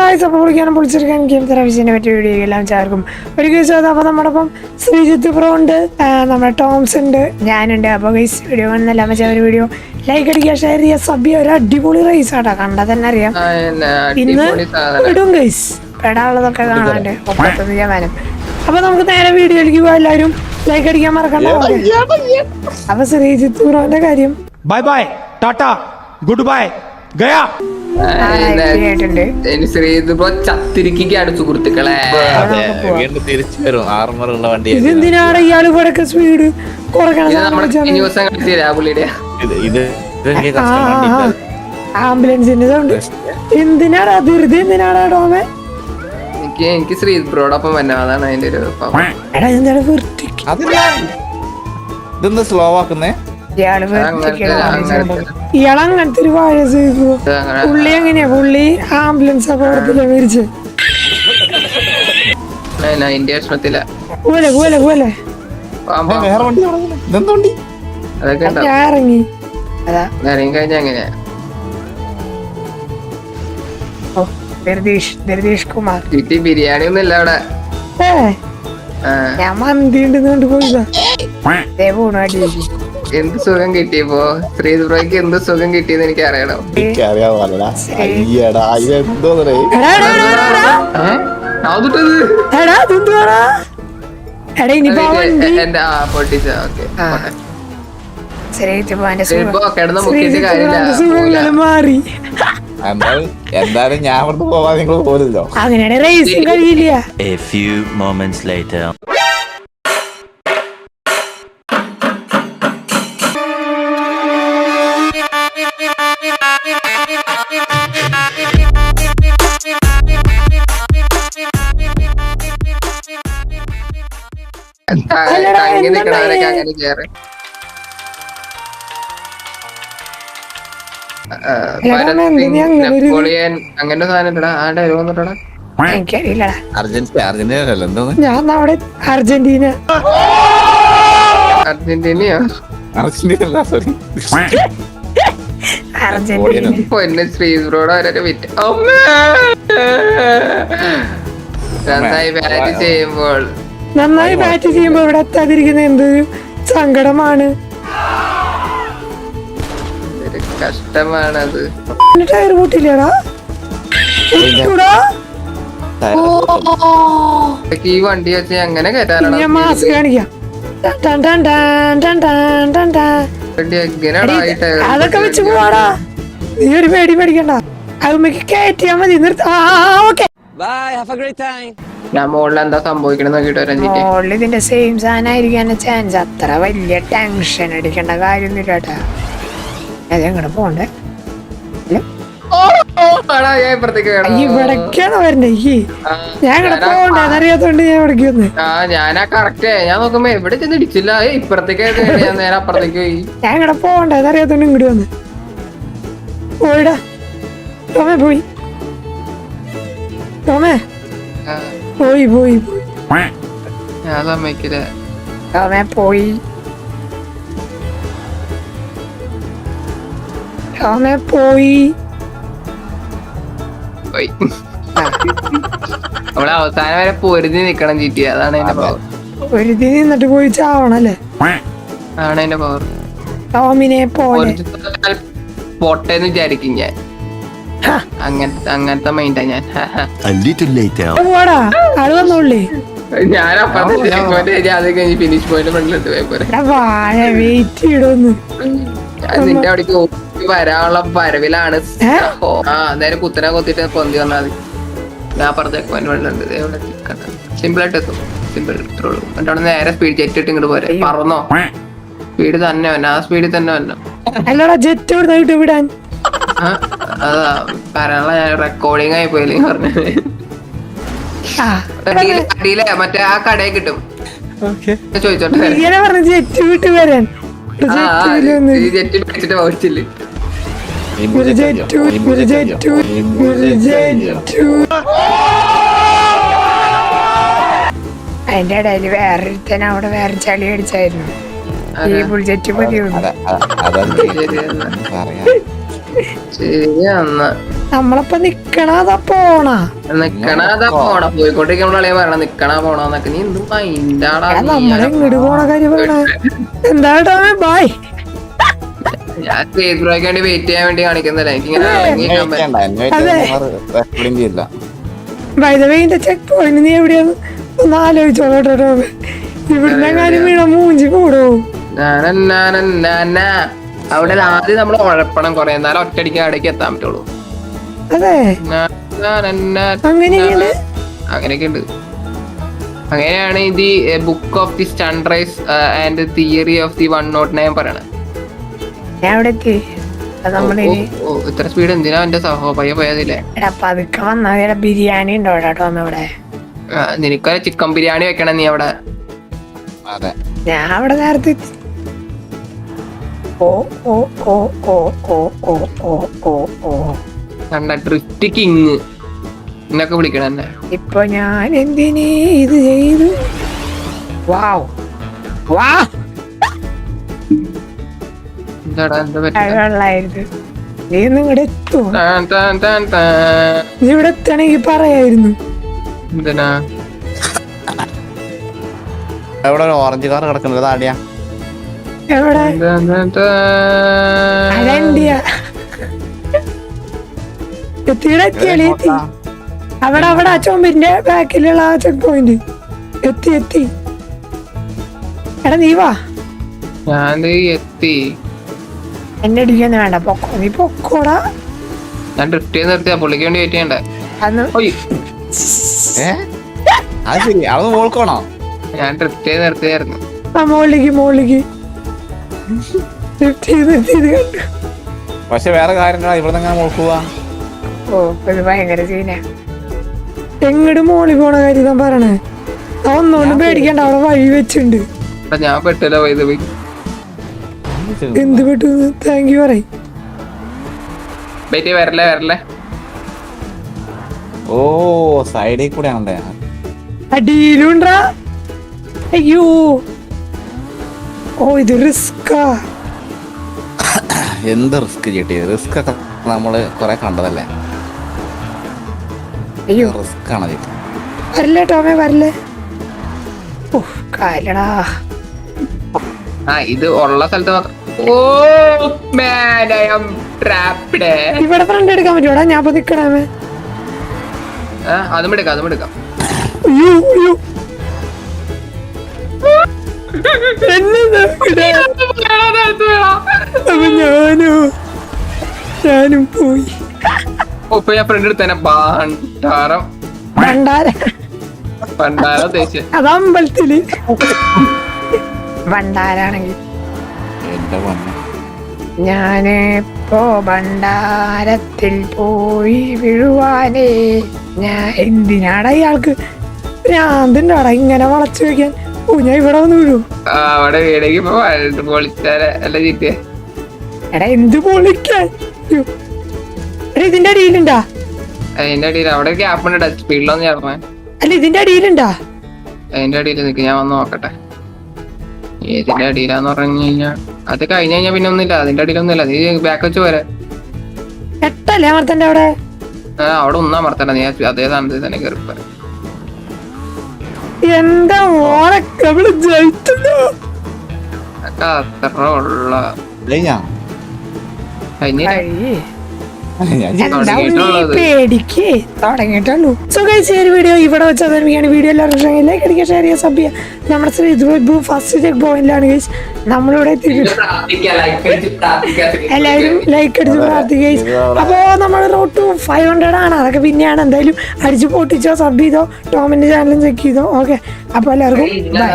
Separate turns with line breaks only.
പൊളിക്കാനും പൊളിച്ചെടുക്കാൻ game തെറാപ്പിസിനെ പറ്റിയ video എല്ലാം ചേർക്കും ഒരു കേസ്. അപ്പോൾ നമ്മുടെ ഒപ്പം ശ്രീജിത്ത് ബ്രോ ഉണ്ട്, നമ്മുടെ ടോംസ് ഉണ്ട്, ഞാനുണ്ട്. അപ്പോൾ ഗൈസ് വീഡിയോ കാണുന്നില്ല മച്ചാ ഒരു വീഡിയോ ലൈക്ക് അടിക്കുക, ഷെയർ ചെയ്യുക, സബ് ചെയ്യുക. ഒരു അടിപൊളി റൈസ് ആട്ടോ, കണ്ടാൽ തന്നെ അറിയാം. ഇന്ന് ഇടും ഗൈസ്, പെടാനുള്ളതൊക്കെ കാണാണ്ട് 31 ശതമാനം. അപ്പൊ നമുക്ക് നേരെ വീഡിയോയിലേക്ക് പോകാം. എല്ലാവരും ലൈക്ക് അടിക്കാൻ മറക്കണ്ട. അപ്പൊ ശ്രീജിത്ത് ബ്രോന്റെ കാര്യം
bye bye tata good bye ഗയാ
ചത്തിരിക്കാണ് സുഹൃത്തുക്കളെ. തിരിച്ചു വരും ആർമറുള്ള വണ്ടി.
ഇതെന്തിനാണ് ഇയാള് ഇവിടെ സ്പീഡ് ആംബുലൻസിന്റെ സൗണ്ട് എന്തിനാടാ ധൃതി, എന്തിനാടാ ഡോമേ?
എനിക്ക് ശ്രീജിത്ത് ബ്രോടൊപ്പം വന്നെ, അതാണ് അതിന്റെ ഒരു
എടാ എന്താണ്
ഇതൊന്ന് സ്ലോ ആക്കുന്നേ.
ഇയാളങ്ങനത്തെ ഒരു വാഴ പുള്ളി എങ്ങനെയാ, പുള്ളി ആംബുലൻസ് അപകടത്തില മരിച്ച് പോലെ പോലെ പോലെ ഞാൻ ഇറങ്ങി.
ഇറങ്ങി കഴിഞ്ഞ എങ്ങനെയാ
ദർദീഷ് കുമാർ
ബിരിയാണി ഒന്നും ഇല്ല അവിടെ.
ഞാൻ മന്തി ഉണ്ട് പോയതാ.
എന്ത് സുഖം കിട്ടിയപ്പോ ശ്രീജിത്ത് ബ്രോയ്ക്ക് എന്ത് സുഖം കിട്ടിയെന്ന് എനിക്ക് അറിയണം.
മാറി
എന്തായാലും ഞാൻ അവിടുന്ന് പോവാൻ നിങ്ങൾ പോലല്ലോ.
അങ്ങനെയാണ് റേസിംഗ് കഴിയില്ല.
A few moments later.
തങ്ങി നിക്കണവരൊക്കെ അങ്ങനെ കേറി നെപ്പോളിയൻ അങ്ങനെ സാധനം ഇല്ലടാ. ആ ഡയലോഗ് വന്നിട്ടടാ
എനിക്കറിയില്ലടാ.
അർജന്റീനല്ലോ എന്തോന്ന്.
ഞാൻ അവിടെ അർജന്റീന
അർജന്റീനയോ
അർജന്റീന സോറി
അർജന്റീന
പൊന്നെ ശ്രീജിത്ത് ബ്രോയുടെ ഓരോരോ വിറ്റ് നന്നായി ബാറ്റ് ചെയ്യുമ്പോൾ
നന്നായി ബാറ്റ് ചെയ്യുമ്പോ ഇവിടെ എത്താതിരിക്കുന്ന എന്തൊരു സങ്കടമാണ്.
കഷ്ടമാണത്.
ടയർ പൊട്ടില്ലടാ.
ഈ വണ്ടി വെച്ച് എങ്ങനെ കയറ്റാനാണ്?
ഞാൻ മാസ് കാണിക്കാം. അതൊക്കെ വെച്ച് പോവാടാ, നീ ഒരു പേടി പേടിക്കണ്ട. അതുമ്മക്ക് കയറ്റിയാ മതി.
ഞാൻ മുകളിൽ എന്താ സംഭവിക്കണം നോക്കിട്ട് വരാൻ.
മോളിൽ ഇതിന്റെ സെയിം സാധനമായിരിക്കാൻ ചാൻസ്. അത്ര വലിയ ടെൻഷൻ അടിക്കേണ്ട കാര്യമൊന്നുമില്ല കേട്ടാ. അതെങ്ങനെ പോണ്ടേ? ഇവിടേക്കാണ് വരണ്ടേ? ഞാൻ ഇവിടെ പോണ്ടേ എന്നറിയാത്തോണ്ട് ഞാൻ ഇവിടേക്ക് വന്ന്.
ഞാനാ കറക്റ്റ്. ഞാൻ നോക്കുമ്പോ എവിടെ ചെന്ന് ഇടിച്ചില്ല. ഇപ്പുറത്തേക്ക് ഞാൻ നേരെ അപ്പുറത്തേക്ക് പോയി.
ഞാൻ ഇവിടെ പോണ്ടേ എന്നറിയാത്തോണ്ട് ഇങ്ങോട്ട് വന്ന് പോയിടാ. ടോമേ പോയി, ടോമേ പോയി പോയി പോയി.
ഞാൻ സമ്മതിക്കില്ല.
ടോമേ പോയി, ടോമേ പോയി.
നമ്മളെ അവസാനം വരെ പൊരുതി നിക്കണം ചീറ്റി. അതാണ് അതിന്റെ പവർ.
ഒരു ദിനം നിന്നിട്ട് പോയി ചാവണല്ലേ?
അതാണ് അതിന്റെ പവർ.
ടോമിനെ പോലെ
പൊട്ടേന്ന് വിചാരിക്കും ഞാൻ. അങ്ങനത്തെ മൈൻഡാ ഞാൻ.
പോടാ, ആള് വന്നോളേ.
ഞാൻ അപ്പുറത്തെ ഫിനിഷ് പോയിന്റ് ഫ്രണ്ടിലെടുത്ത് പോയപ്പോലെ
വാഴ വെയിറ്റ് ചെയ്തൊന്ന്.
നിന്റെ അവിടേക്ക് വരാനുള്ള വരവിലാണ്. നേരെ കുത്തനെ കൊത്തിട്ട് പൊന്തി വന്നാൽ മതി. ഞാൻ അപ്പുറത്തേക്ക് പോയിന്റ് ഫ്രണ്ടിലുണ്ട്. സിമ്പിൾ ആയിട്ട് എത്തും. സിമ്പിൾ ഇത്രയുള്ളൂ. എന്നിട്ട് അവിടെ നേരെ സ്പീഡ് ജെറ്റ് ഇട്ട് ഇങ്ങോട്ട് പോരെ. പറന്നോ, സ്പീഡ് തന്നെ വന്നെ. ആ സ്പീഡിൽ തന്നെ വന്നു.
അല്ലടാ ജെറ്റ് എവിടെ വിടാൻ?
അതാ പറയാനുള്ള ഞാൻ റെക്കോർഡിങ് ആയി പോയില്ലേ പറഞ്ഞത്. അടിയിലെ മറ്റേ ആ കടയിൽ കിട്ടും. ചോദിച്ചോട്ടെ
ജെറ്റ് വിട്ട് വരാൻ.
ജെറ്റ് പിടിച്ചിട്ട് പോയിട്ടില്ല.
അതിന്റെ ഇടയിൽ വേറൊരുത്തന അവിടെ വേറെ ചളി അടിച്ചായിരുന്നു. ഈ ബുൾജെറ്റ് മതി.
ശരി എന്നാ
നമ്മളപ്പോ നിക്കണതാ പോണ
നിക്കണതാ പോണ പോയിക്കൊണ്ടിരിക്കുമ്പോൾ അളിയാ പറയണ നിക്കണാ പോണോന്നൊക്കെ നീ എന്ത് മൈൻഡാടാ
നമ്മളിങ്ങോട്ട് പോണ കാര്യം പറയണ എന്താ ടോമേ ബായ്.
ഞാൻ സ്പേസ് ബ്രേക്ക് വേണ്ടി വെയിറ്റ് ചെയ്യാൻ വേണ്ടി കാണിക്കുന്നില്ല എനിക്കിങ്ങനെ ഇറങ്ങിക്കാൻ
ചെയ്യില്ല.
ബൈ ദ വേ ഇതിന്റെ ചെക്ക് പോയിന്റ് നീ എവിടെയാന്ന് ഒന്ന് ആലോചിച്ചോളൂ ടോമേ. ഇവിടുന്ന് കാര്യം വീണ മൂഞ്ചി കൂടോ.
അവിടെ ആദ്യം നമ്മൾ ഉഴപ്പണം കൊറേ എന്നാലും ഒറ്റയടിക്ക് അവിടേക്ക് എത്താൻ പറ്റുള്ളൂ.
അതെ അങ്ങനെയുണ്ട്.
അങ്ങനെയൊക്കെ ഉണ്ട്. അങ്ങനെയാണ് ഇത് book of the sunrise and theory of the 109 പറയണത്.
ഞാൻ അവിടെ എത്തി.
ഇത്ര സ്പീഡ് എന്തിനാ എന്റെ സഹോ പയ്യ പോയതില്ലേ?
പതുക്കെ വന്നാ ബിരിയാണി ഉണ്ടോ ടോമ ഇവിടെ?
നിനക്കൊരു ചിക്കൻ ബിരിയാണി വെക്കണം നീ അവിടെ.
ഞാൻ അവിടെ നേരത്തെ എത്തി. ഓ ഓ ഓ ഓ ഓ ഓ ഓ ഓ ഓ
കണ്ട ഡ്രിഫ്റ്റ് കിങ് എന്നൊക്കെ വിളിക്കണം എന്നെ.
ഇപ്പൊ ഞാൻ എന്തിനേ ഇത് ചെയ്തു? വാവ് വാ
എന്താടാ എന്താ പറ്റുക?
വെള്ളായിരുന്നു. നീ ഒന്നും ഇവിടെ എത്തുമോ? നീ ഇവിടെ എത്തണെങ്കി പറയായിരുന്നു.
എന്തിനാ
എവിടെ ഒരു ഓറഞ്ച് കാർ കിടക്കുന്നത് താടിയാ?
എവിടെ? അതെന്തിയാ എത്തിയുടെ എത്തിയളി എത്തി. അവിടെ അവിടെ ആ ചുമരിന്റെ ബാക്കിലുള്ള ആ ചെക്ക് പോയിന്റ് എത്തി എത്തി. എടാ നീ വാ.
ഞാൻ എത്തി.
എന്നെ അടിക്കൊന്നും വേണ്ട, പൊക്കോ നീ പൊക്കോടാ.
ഞാൻ ഡ്രിഫ്റ്റ് ചെയ്ത് നിർത്തിയാ പുള്ളിക്ക് വേണ്ടി വെയിറ്റ് ചെയ്യണ്ടേ?
അന്ന്
അത് ശരി, അത് മോൾക്കോണോ?
ഞാൻ ഡ്രിഫ്റ്റ് ചെയ്ത് നിർത്തിയായിരുന്നു.
ആ മോളിലേക്ക് മോളിലേക്ക് ഡ്രിഫ്റ്റ് ചെയ്ത് നിർത്തിയത് കണ്ടു.
പക്ഷെ വേറെ കാര്യങ്ങളാ ഇവിടെ എങ്ങനെ മോൾക്കുക?
ഓ ഇത് ഭയങ്കര സീന. എങ്ങോട്ട് മോളി പോണ കാര്യം ഞാൻ പറയണേ. ഒന്നുകൊണ്ടും പേടിക്കണ്ട, അവിടെ വഴി വെച്ചിട്ടുണ്ട്.
ഞാൻ പെട്ടില്ല പോയത് പോയി.
എന്ത് പെട്ടു? താങ്ക് യു പറയും.
വരല്ലേ വരല്ലേ.
ഓ സൈഡിൽ കൂടെ ആണല്ലേ.
അടിയിലുണ്ടാ. അയ്യോ ഓ ഇത് റിസ്കാ.
എന്ത് റിസ്ക് ചേട്ടി? റിസ്ക് ഒക്കെ നമ്മള് കൊറേ കണ്ടതല്ലേ.
അയ്യോ
റിസ്ക് ആണ് ചേട്ടി.
വരല്ലേ ടോമേ വരല്ലേ. ഓ കാലടാ.
ആ ഇത് ഉള്ള സ്ഥലത്ത് മാത്രം. ഓ man, I am trapped.
ഇവിടെ ഫ്രണ്ട് എടുക്കാൻ പറ്റൂടാ? ഞാൻ ഇപ്പൊ നിക്കണേ.
അതും എടുക്കാം അതും എടുക്കാം.
അയ്യോ അയ്യോ ഞാനും പോയി.
ഇപ്പൊ ഞാൻ ഫ്രണ്ട് എടുത്തേനെ. ഭണ്ഡാരം ഭണ്ഡാരം ഉദ്ദേശിച്ച
അത് അമ്പലത്തില് ഭണ്ഡാരാണെങ്കിൽ
എന്റെ പൊന്നെ.
ഞാനിപ്പോ ഭണ്ഡാരത്തിൽ പോയി വീഴുവാനേ. ഞാൻ എന്തിനാടാ ഇയാൾക്ക് ഭ്രാന്തിണ്ടാടാ ഇങ്ങനെ വളച്ചു വെക്കാൻ? ഓ ഞാൻ ഇവിടെ വന്ന് വീഴൂ.
അവിടെ വീടേക്ക് പൊളിച്ചാല് അല്ല ചീറ്റിയ.
എടാ എന്ത് പൊളിക്കാൻ? ഇതിന്റെ അടിയിലുണ്ടാ?
അതിന്റെ അടിയിൽ അവിടെ ഗ്യാപ്പ് ഉണ്ട്. സ്പീഡിലൊന്നും ചേർക്കാൻ.
അല്ല ഇതിന്റെ അടിയിലുണ്ടാ?
അതിന്റെ അടിയിൽ നിൽക്ക്, ഞാൻ വന്ന് നോക്കട്ടെ. ഏതിന്റെ അടിയിലാന്ന് പറഞ്ഞു കഴിഞ്ഞാ അത് കഴിഞ്ഞ് കഴിഞ്ഞാ പിന്നെ ഒന്നുമില്ല. അതിന്റെ അടിയിലൊന്നുമില്ല. നീ ബാക്ക് വെച്ച് പോരെ.
എട്ടല്ലേ അമർത്തന്റെ അവിടെ?
അവിടെ ഒന്നും അമർത്തണ്ട. നീ അതേ സ്ഥാനത്ത് തന്നെ കയറി പോരെ.
എന്താ മോളൊക്കെ ജയിച്ചല്ലോ.
അത്ര ഉള്ള
പേടിക്ക് തുടങ്ങിയിട്ടുള്ളൂ. സോ ഗൈസ് ഈ ഒരു വീഡിയോ ഇവിടെ വെച്ച് അവതരിപ്പിക്കുകയാണ്. വീഡിയോ എല്ലാവരും ലൈക്ക് അടിക്കുക, ഷെയർ ചെയ്യുക, സബ് ചെയ്യുക. നമ്മുടെ ശ്രീ ഫസ്റ്റ് ചെക്ക് പോയിന്റിലാണ് ഗൈസ് നമ്മളിവിടെ എല്ലാവരും ലൈക്ക് അടിച്ച് പ്രാർത്ഥിക്കുക ഗൈസ്. അപ്പോൾ നമ്മൾ റോഡ് ടു 500 ആണ്. അതൊക്കെ പിന്നെയാണ്. എന്തായാലും അടിച്ച് പൊട്ടിച്ചോ, സബ് ചെയ്തോ, ടോമിന്റെ ചാനലും ചെക്ക് ചെയ്തോ. ഓക്കെ അപ്പോൾ എല്ലാവർക്കും ബൈ.